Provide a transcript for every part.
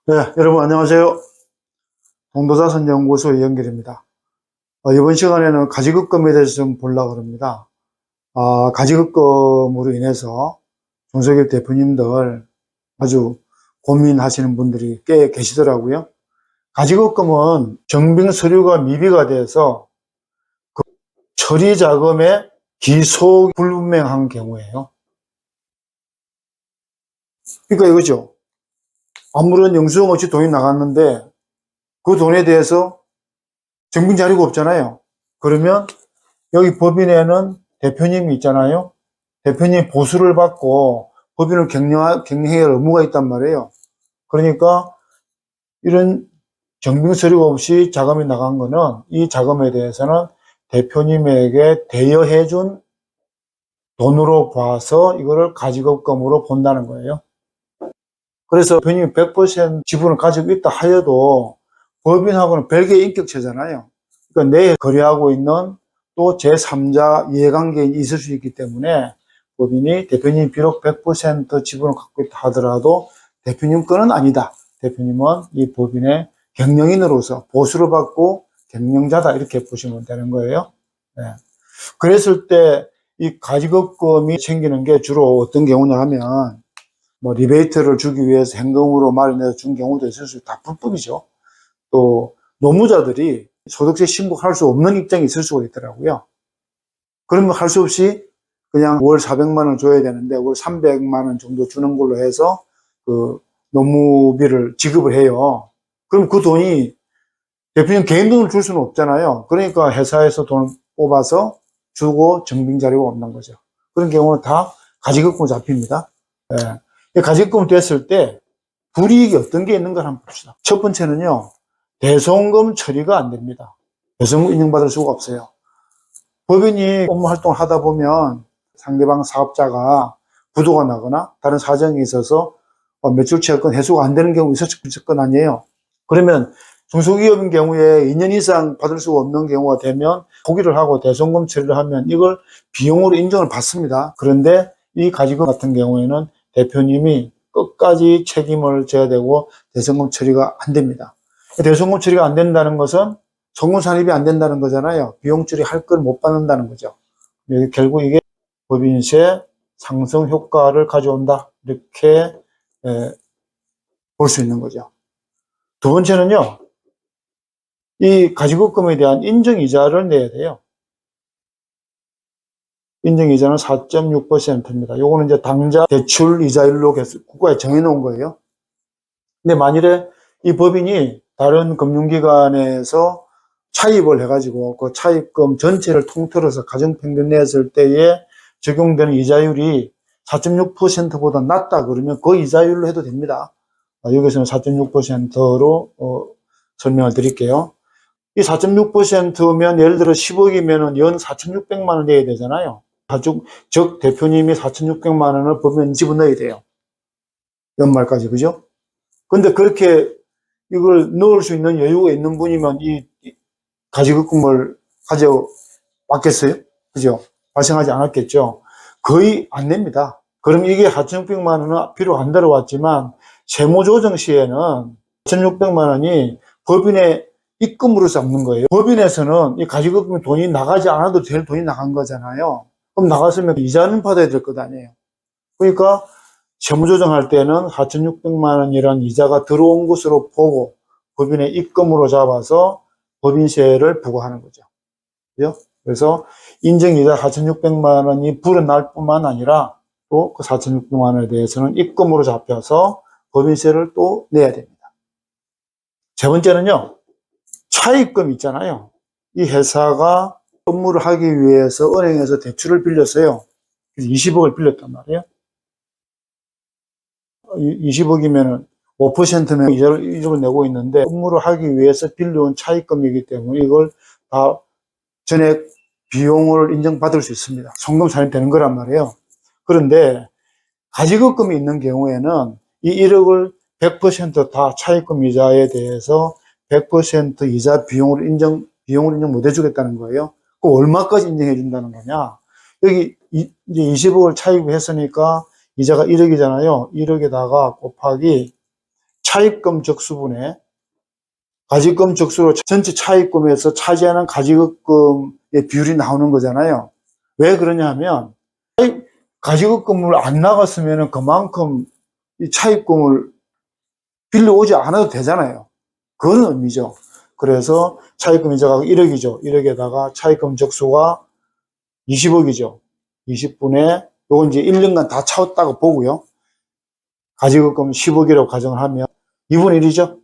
네, 여러분 안녕하세요. 동도자산연구소 이영길입니다. 이번 시간에는 가지급금에 대해서 좀 보려고 합니다. 가지급금으로 인해서 중소기업 대표님들 아주 고민하시는 분들이 꽤 계시더라고요. 가지급금은 정빙 서류가 미비가 돼서 그 처리 자금의 기소 불분명한 경우예요. 그러니까 이거죠. 아무런 영수증 없이 돈이 나갔는데 그 돈에 대해서 정빙 자료가 없잖아요. 그러면 여기 법인에는 대표님이 있잖아요. 대표님 보수를 받고 법인을 경영해야 할 의무가 있단 말이에요. 그러니까 이런 정빙 서류가 없이 자금이 나간 거는 이 자금에 대해서는 대표님에게 대여해준 돈으로 봐서 이거를 가지급금으로 본다는 거예요. 그래서 대표님이 100% 지분을 가지고 있다 하여도 법인하고는 별개의 인격체잖아요. 그러니까 내 거래하고 있는 또 제3자 이해관계인이 있을 수 있기 때문에 법인이 대표님이 비록 100% 지분을 갖고 있다 하더라도 대표님 거는 아니다. 대표님은 이 법인의 경영인으로서 보수를 받고 경영자다 이렇게 보시면 되는 거예요. 네. 그랬을 때 이 가지급금이 생기는 게 주로 어떤 경우냐 하면 뭐 리베이트를 주기 위해서 현금으로 마련해서 준 경우도 있을 수 있고 다 불법이죠. 또 노무자들이 소득세 신고할 수 없는 입장이 있을 수가 있더라고요. 그러면 할 수 없이 그냥 월 400만 원 줘야 되는데 월 300만 원 정도 주는 걸로 해서 그 노무비를 지급을 해요. 그럼 그 돈이 대표님 개인 돈을 줄 수는 없잖아요. 그러니까 회사에서 돈 뽑아서 주고 정빙 자료가 없는 거죠. 그런 경우는 다 가지급금 잡힙니다. 네. 가지급금 됐을 때 불이익이 어떤 게 있는가 한번 봅시다. 첫 번째는요, 대손금 처리가 안 됩니다. 대손금 인정받을 수가 없어요. 법인이 업무 활동을 하다 보면 상대방 사업자가 부도가 나거나 다른 사정이 있어서 매출채권 회수가 안 되는 경우 있었을 건 아니에요. 그러면 중소기업인 경우에 2년 이상 받을 수가 없는 경우가 되면 포기를 하고 대손금 처리를 하면 이걸 비용으로 인정을 받습니다. 그런데 이 가지급 같은 경우에는 대표님이 끝까지 책임을 져야 되고 대손금 처리가 안 됩니다. 대손금 처리가 안 된다는 것은 송금 산입이 안 된다는 거잖아요. 비용 처리할 걸 못 받는다는 거죠. 결국 이게 법인세 상승 효과를 가져온다. 이렇게 볼 수 있는 거죠. 두 번째는요. 이 가지급금에 대한 인정이자를 내야 돼요. 인정이자는 4.6%입니다. 요거는 이제 당좌 대출 이자율로 국가에 정해놓은 거예요. 근데 만일에 이 법인이 다른 금융기관에서 차입을 해가지고 그 차입금 전체를 통틀어서 가정평균 냈을 때에 적용되는 이자율이 4.6%보다 낮다 그러면 그 이자율로 해도 됩니다. 여기서는 4.6%로 설명을 드릴게요. 이 4.6%면 예를 들어 10억이면 연 4,600만 원 내야 되잖아요. 즉 대표님이 4,600만 원을 법인에 집어넣어야 돼요. 연말까지, 그죠? 근데 그렇게 이걸 넣을 수 있는 여유가 있는 분이면 이 가지급금을 가져왔겠어요? 그죠? 발생하지 않았겠죠? 거의 안 냅니다. 그럼 이게 4,600만 원은 비록 안 들어왔지만 세무조정 시에는 4,600만 원이 법인의 입금으로 잡는 거예요. 법인에서는 이 가지급금 돈이 나가지 않아도 될 돈이 나간 거잖아요. 그럼 나갔으면 이자는 받아야 될 것 아니에요. 그러니까 세무조정할 때는 4,600만 원이란 이자가 들어온 것으로 보고 법인의 입금으로 잡아서 법인세를 부과하는 거죠. 그죠? 그래서 인정이자 4,600만 원이 불어날 뿐만 아니라 또 그 4,600만 원에 대해서는 입금으로 잡혀서 법인세를 또 내야 됩니다. 세 번째는요, 차입금 있잖아요. 이 회사가 업무를 하기 위해서 은행에서 대출을 빌렸어요. 그래서 20억을 빌렸단 말이에요. 20억이면은 5%면 이자를 내고 있는데 업무를 하기 위해서 빌려온 차입금이기 때문에 이걸 다 전액 비용을 인정받을 수 있습니다. 송금 산입되는 거란 말이에요. 그런데 가지급금이 있는 경우에는 이 1억을 100% 다 차입금 이자에 대해서 100% 이자 비용을 인정 못 해주겠다는 거예요. 그 얼마까지 인정해 준다는 거냐? 여기 이제 20억을 차입했으니까 이자가 1억이잖아요. 1억에다가 곱하기 차입금 적수분의 가지금 적수로 전체 차입금에서 차지하는 가지급금의 비율이 나오는 거잖아요. 왜 그러냐 하면 가지급금을 안 나갔으면 그만큼 이 차입금을 빌려오지 않아도 되잖아요. 그런 의미죠. 그래서 차입금 이자가 1억이죠. 1억에다가 차입금 적수가 20억이죠. 20분의 요건 이제 1년간 다 차웠다고 보고요. 가지급금 10억이라고 가정을 하면 2분의 1이죠.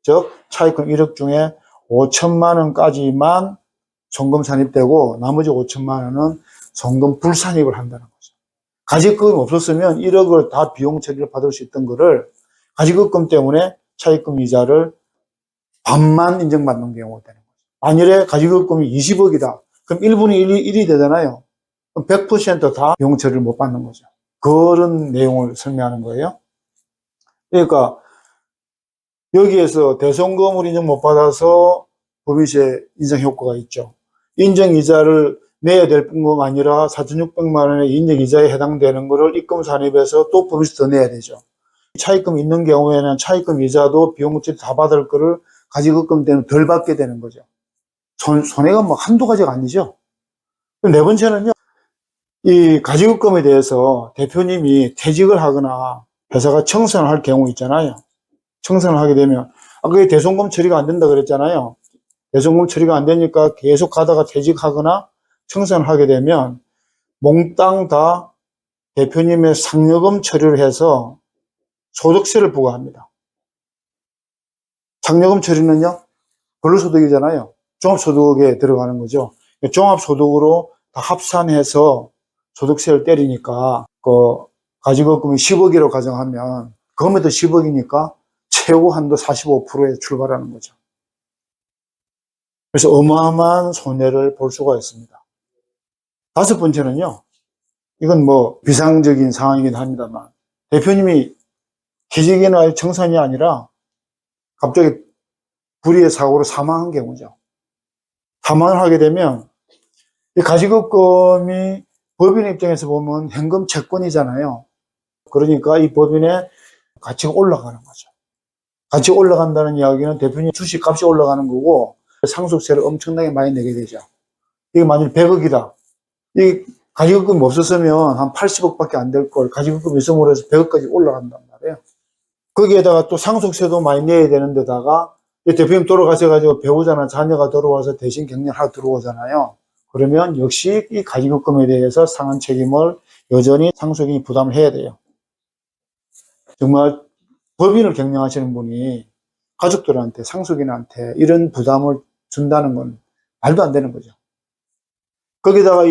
즉 차입금 1억 중에 5천만 원까지만 송금 산입되고 나머지 5천만 원은 송금 불산입을 한다는 거죠. 가지급금이 없었으면 1억을 다 비용 처리를 받을 수 있던 거를 가지급금 때문에 차입금 이자를 반만 인정받는 경우가 되는 거죠. 만일에 가지급금이 20억이다. 그럼 1분의 1이 되잖아요. 그럼 100%다 비용 처리를 못 받는 거죠. 그런 내용을 설명하는 거예요. 그러니까 여기에서 대송금을 인정 못 받아서 법인세 인정 효과가 있죠. 인정이자를 내야 될 뿐만 아니라 4,600만 원의 인정이자에 해당되는 것을 입금 산입해서 또 법인세 더 내야 되죠. 차입금 있는 경우에는 차입금 이자도 비용 처리 다 받을 거를 가지급금 때문에 덜 받게 되는 거죠. 손해가 뭐 한두 가지가 아니죠. 네 번째는요, 이 가지급금에 대해서 대표님이 퇴직을 하거나 회사가 청산을 할 경우 있잖아요. 청산을 하게 되면, 그게 대송금 처리가 안 된다 그랬잖아요. 대송금 처리가 안 되니까 계속 가다가 퇴직하거나 청산을 하게 되면 몽땅 다 대표님의 상여금 처리를 해서 소득세를 부과합니다. 상여금 처리는요, 근로소득이잖아요. 종합소득에 들어가는 거죠. 종합소득으로 다 합산해서 소득세를 때리니까, 가지급금이 10억이라고 가정하면, 그거에도 10억이니까 최고 한도 45%에 출발하는 거죠. 그래서 어마어마한 손해를 볼 수가 있습니다. 다섯 번째는요, 이건 뭐 비상적인 상황이긴 합니다만, 대표님이 퇴직이나 청산이 아니라 갑자기 불의의 사고로 사망한 경우죠. 사망을 하게 되면 이 가지급금이 법인 입장에서 보면 현금 채권이잖아요. 그러니까 이 법인의 가치가 올라가는 거죠. 가치가 올라간다는 이야기는 대표님 주식 값이 올라가는 거고 상속세를 엄청나게 많이 내게 되죠. 이게 만일 100억이다. 이 가지급금이 없었으면 한 80억밖에 안 될 걸 가지급금이 있음으로 해서 100억까지 올라간단 말이에요. 거기에다가 또 상속세도 많이 내야 되는 데다가 대표님 돌아가셔가지고 배우자나 자녀가 들어와서 대신 격려하러 들어오잖아요. 그러면 역시 이 가지급금에 대해서 상한 책임을 여전히 상속인이 부담을 해야 돼요. 정말 법인을 경영하시는 분이 가족들한테, 상속인한테 이런 부담을 준다는 건 말도 안 되는 거죠. 거기다가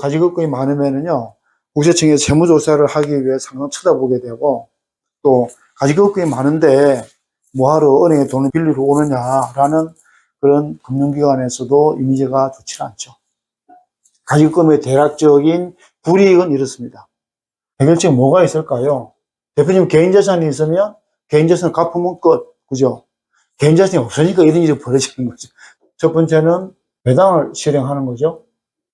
가지급금이 많으면은요, 국세청에서 세무조사를 하기 위해 상당 쳐다보게 되고, 또 가지급금이 많은데 뭐하러 은행에 돈을 빌리러 오느냐라는 그런 금융기관에서도 이미지가 좋지 않죠. 가지급금의 대략적인 불이익은 이렇습니다. 해결책이 뭐가 있을까요? 대표님 개인자산이 있으면 개인자산을 갚으면 끝. 그죠? 개인자산이 없으니까 이런 일이 벌어지는 거죠. 첫 번째는 배당을 실행하는 거죠.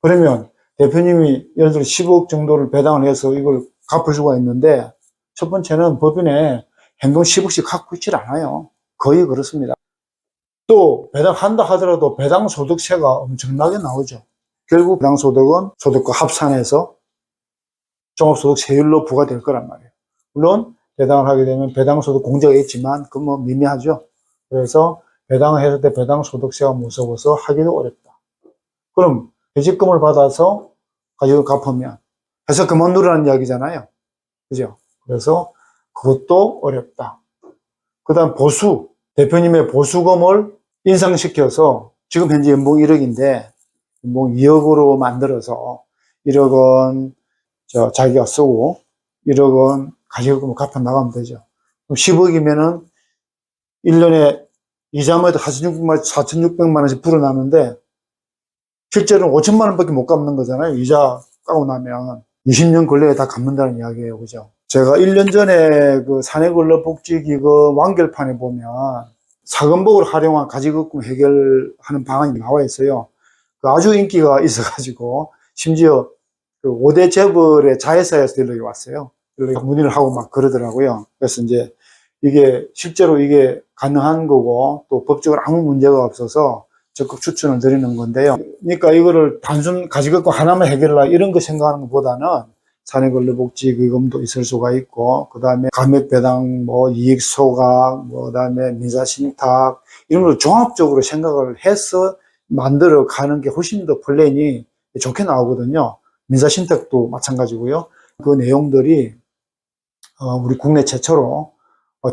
그러면 대표님이 예를 들어 10억 정도를 배당을 해서 이걸 갚을 수가 있는데 첫 번째는 법인에 현금 10억씩 갖고 있질 않아요. 거의 그렇습니다. 또 배당한다 하더라도 배당소득세가 엄청나게 나오죠. 결국 배당소득은 소득과 합산해서 종합소득세율로 부과될 거란 말이에요. 물론 배당을 하게 되면 배당소득 공제가 있지만 그건 뭐 미미하죠. 그래서 배당을 했을 때 배당소득세가 무서워서 하기도 어렵다. 그럼 퇴직금을 받아서 가지고 갚으면 회사 그만두라는 이야기잖아요. 그죠? 그래서 그것도 어렵다. 그 다음 보수, 대표님의 보수금을 인상시켜서 지금 현재 연봉 1억인데 연봉 2억으로 만들어서 1억은 자기가 쓰고 1억은 가지급금을 갚아 나가면 되죠. 그럼 10억이면은 1년에 이자마다 4,600만 원씩 불어나는데 실제로는 5천만 원밖에 못 갚는 거잖아요. 이자 까고 나면 20년 근래에 다 갚는다는 이야기예요. 그죠? 제가 1년 전에 그 사내근로복지기금 완결판에 보면 사건복을 활용한 가지급금 해결하는 방안이 나와 있어요. 그 아주 인기가 있어가지고 심지어 그 5대 재벌의 자회사에서 연락이 왔어요. 연락이 문의를 하고 막 그러더라고요. 그래서 이제 이게 실제로 이게 가능한 거고 또 법적으로 아무 문제가 없어서 적극 추천을 드리는 건데요. 그러니까 이거를 단순 가지고 하나만 해결하라 이런 거 생각하는 것보다는 사내근로복지기금도 있을 수가 있고, 그 다음에 감액배당, 뭐 이익소각, 뭐 그다음에 민사신탁 이런 걸 종합적으로 생각을 해서 만들어 가는 게 훨씬 더 플랜이 좋게 나오거든요. 민사신탁도 마찬가지고요. 그 내용들이 우리 국내 최초로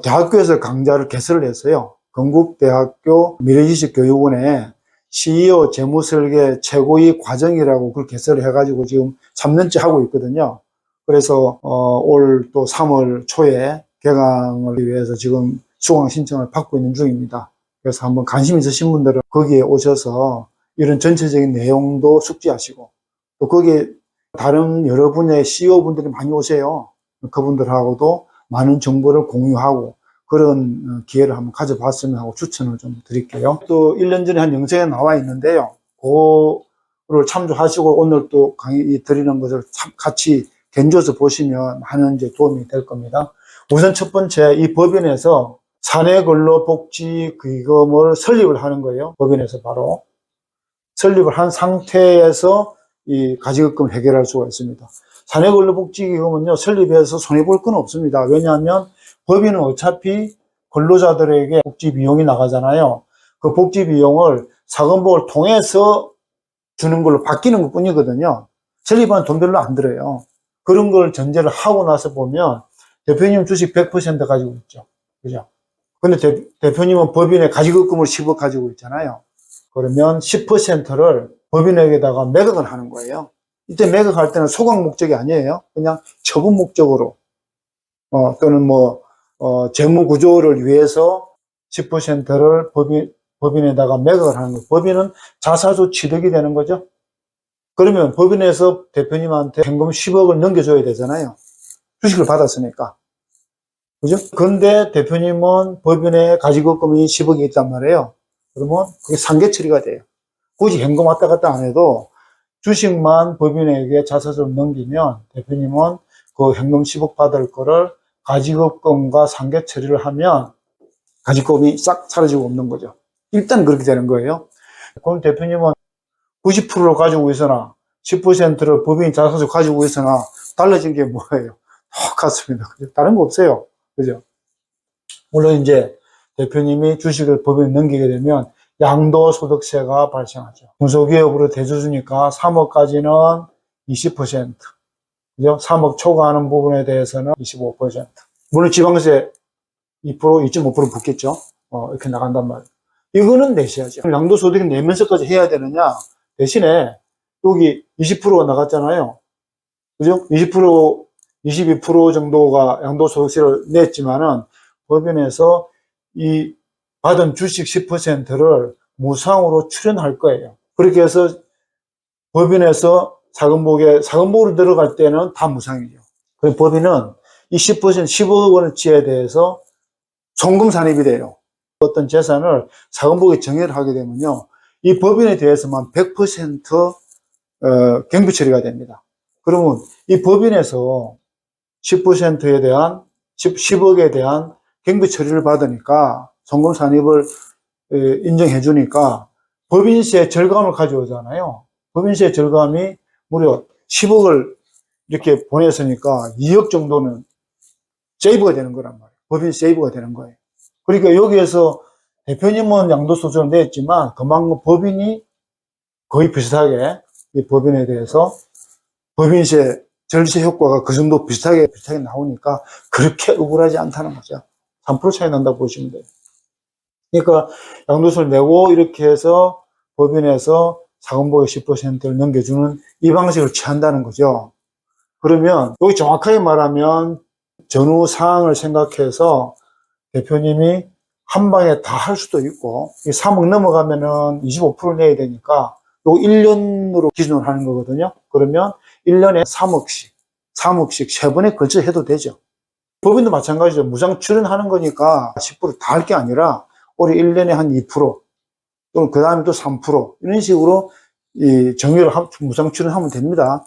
대학교에서 강좌를 개설을 했어요. 건국대학교 미래지식교육원에 CEO 재무설계 최고위 과정이라고 그걸 개설을 해가지고 지금 3년째 하고 있거든요. 그래서 올 또 3월 초에 개강을 위해서 지금 수강 신청을 받고 있는 중입니다. 그래서 한번 관심 있으신 분들은 거기에 오셔서 이런 전체적인 내용도 숙지하시고, 또 거기에 다른 여러 분야의 CEO분들이 많이 오세요. 그분들하고도 많은 정보를 공유하고 그런 기회를 한번 가져봤으면 하고 추천을 좀 드릴게요. 또 1년 전에 한 영상에 나와 있는데요. 그거를 참조하시고 오늘 또 강의 드리는 것을 같이 견줘서 보시면 많은 이제 도움이 될 겁니다. 우선 첫 번째, 이 법인에서 사내근로복지기금을 설립을 하는 거예요. 법인에서 바로 설립을 한 상태에서 이 가지급금을 해결할 수가 있습니다. 사내근로복지기금은요, 설립해서 손해볼 건 없습니다. 왜냐하면 법인은 어차피 근로자들에게 복지 비용이 나가잖아요. 그 복지 비용을 사건복을 통해서 주는 걸로 바뀌는 것 뿐이거든요. 설립하는 돈 별로 안 들어요. 그런 걸 전제를 하고 나서 보면 대표님 주식 100% 가지고 있죠. 그죠? 근데 대표님은 법인에 가지급금을 10억 가지고 있잖아요. 그러면 10%를 법인에게다가 매각을 하는 거예요. 이때 매각할 때는 소각 목적이 아니에요. 그냥 처분 목적으로, 또는 재무 구조를 위해서 10%를 법인에다가 매각을 하는 거예요. 법인은 자사주 취득이 되는 거죠. 그러면 법인에서 대표님한테 현금 10억을 넘겨줘야 되잖아요. 주식을 받았으니까. 그죠? 근데 대표님은 법인에 가지급금이 10억이 있단 말이에요. 그러면 그게 상계 처리가 돼요. 굳이 현금 왔다 갔다 안 해도 주식만 법인에게 자사주를 넘기면 대표님은 그 현금 10억 받을 거를 가지급금과 상계 처리를 하면 가지급금이 싹 사라지고 없는 거죠. 일단 그렇게 되는 거예요. 그럼 대표님은 90%를 가지고 있으나 10%를 법인 자사주 가지고 있으나 달라진 게 뭐예요? 똑같습니다. 다른 거 없어요. 그죠? 물론 이제 대표님이 주식을 법인에 넘기게 되면 양도소득세가 발생하죠. 중소기업으로 대주주니까 3억까지는 20%, 그죠? 3억 초과하는 부분에 대해서는 25%. 물론 지방세 2%, 2.5% 붙겠죠. 이렇게 나간단 말이에요. 이거는 내셔야죠. 양도소득을 내면서까지 해야 되느냐? 대신에 여기 20%가 나갔잖아요. 그죠? 20%, 22% 정도가 양도소득세를 냈지만은 법인에서 이 받은 주식 10%를 무상으로 출연할 거예요. 그렇게 해서 법인에서 사건복으로 들어갈 때는 다 무상이죠. 그 법인은 이 10%, 10억 원어치에 대해서 송금 산입이 돼요. 어떤 재산을 사건복에 정의를 하게 되면요, 이 법인에 대해서만 100% 경비 처리가 됩니다. 그러면 이 법인에서 10%에 대한 10억에 대한 경비 처리를 받으니까 송금 산입을 인정해 주니까 법인세 절감을 가져오잖아요. 법인세 절감이 무려 10억을 이렇게 보냈으니까 2억 정도는 세이브가 되는 거란 말이에요. 법인 세이브가 되는 거예요. 그러니까 여기에서 대표님은 양도소득을 냈지만 그만큼 법인이 거의 비슷하게 이 법인에 대해서 법인세 절세 효과가 그 정도 비슷하게 나오니까 그렇게 억울하지 않다는 거죠. 3% 차이 난다고 보시면 돼요. 그러니까 양도세를 내고 이렇게 해서 법인에서 사건복의 10%를 넘겨주는 이 방식을 취한다는 거죠. 그러면 여기 정확하게 말하면 전후 사항을 생각해서 대표님이 한 방에 다 할 수도 있고, 3억 넘어가면은 25% 내야 되니까 요 1년으로 기준으로 하는 거거든요. 그러면 1년에 3억씩 3번에 걸쳐 해도 되죠. 법인도 마찬가지죠. 무상 출연하는 거니까 10%다 할 게 아니라 올해 1년에 한 2%, 또는 그 다음에 또 3%, 이런 식으로 이 정의를 무상 출연하면 됩니다.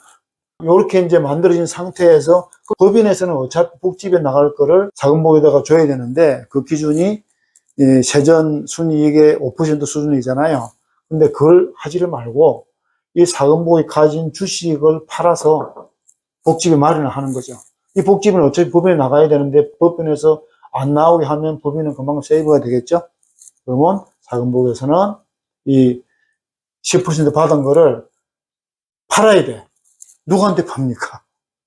이렇게 이제 만들어진 상태에서 그 법인에서는 어차피 복지비에 나갈 거를 자금복에다가 줘야 되는데 그 기준이 이 세전 순이익의 5% 수준이잖아요. 근데 그걸 하지를 말고 이 사금복이 가진 주식을 팔아서 복지비 마련을 하는 거죠. 이 복지비는 어차피 법인에 나가야 되는데 법인에서 안 나오게 하면 법인은 금방 세이브가 되겠죠. 그러면 사금복에서는 이 10% 받은 거를 팔아야 돼. 누구한테 팝니까?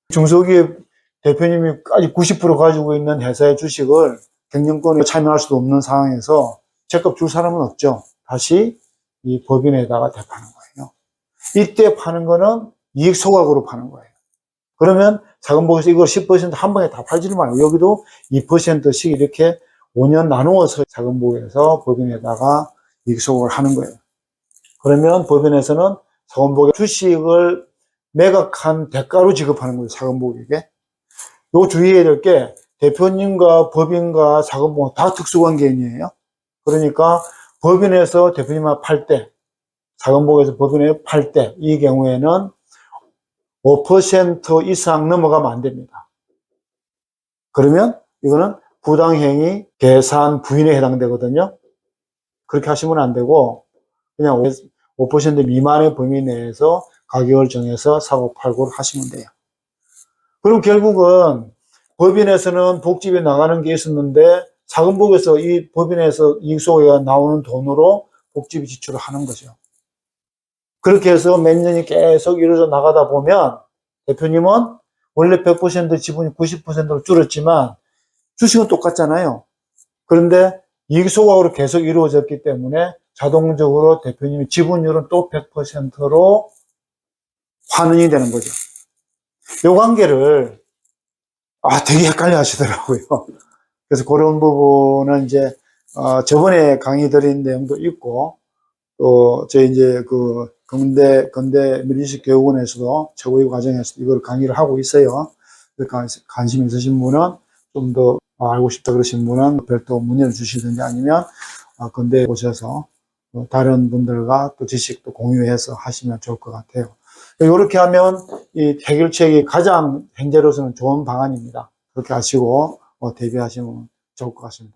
중소기업 대표님이 아직 90% 가지고 있는 회사의 주식을 경영권에 참여할 수도 없는 상황에서 제값 줄 사람은 없죠. 다시 이 법인에다가 대파는 거예요. 이때 파는 거는 이익 소각으로 파는 거예요. 그러면 자금복에서 이걸 10%한 번에 다 팔지를 말고 여기도 2%씩 이렇게 5년 나누어서 자금복에서 법인에다가 이익 소각을 하는 거예요. 그러면 법인에서는 자금복의 주식을 매각한 대가로 지급하는 거예요. 자금복에게. 요 주의해야 될 게 대표님과 법인과 자금복은 다 특수관계인이에요. 그러니까 법인에서 대표님한테 팔 때, 자금복에서 법인에 팔 때 이 경우에는 5% 이상 넘어가면 안 됩니다. 그러면 이거는 부당행위 계산 부인에 해당되거든요. 그렇게 하시면 안 되고 그냥 5% 미만의 범위 내에서 가격을 정해서 사고 팔고를 하시면 돼요. 그럼 결국은 법인에서는 복지비에 나가는 게 있었는데 자금복에서 이 법인에서 이익소득가 나오는 돈으로 복지비 지출을 하는 거죠. 그렇게 해서 몇 년이 계속 이루어져 나가다 보면 대표님은 원래 100% 지분이 90%로 줄었지만 주식은 똑같잖아요. 그런데 이익소각으로 계속 이루어졌기 때문에 자동적으로 대표님의 지분율은 또 100%로 환원이 되는 거죠. 이 관계를 되게 헷갈려 하시더라고요. 그래서 그런 부분은 이제 저번에 강의 드린 내용도 있고 또 저희 이제 그 건대 미래주식 교육원에서도 최고위 과정에서 이걸 강의를 하고 있어요. 그러니까 관심 있으신 분은 좀 더 알고 싶다 그러신 분은 별도 문의를 주시든지 아니면 건대에 오셔서 다른 분들과 또 지식도 공유해서 하시면 좋을 것 같아요. 이렇게 하면 이 해결책이 가장 현재로서는 좋은 방안입니다. 그렇게 하시고 대비하시면 좋을 것 같습니다.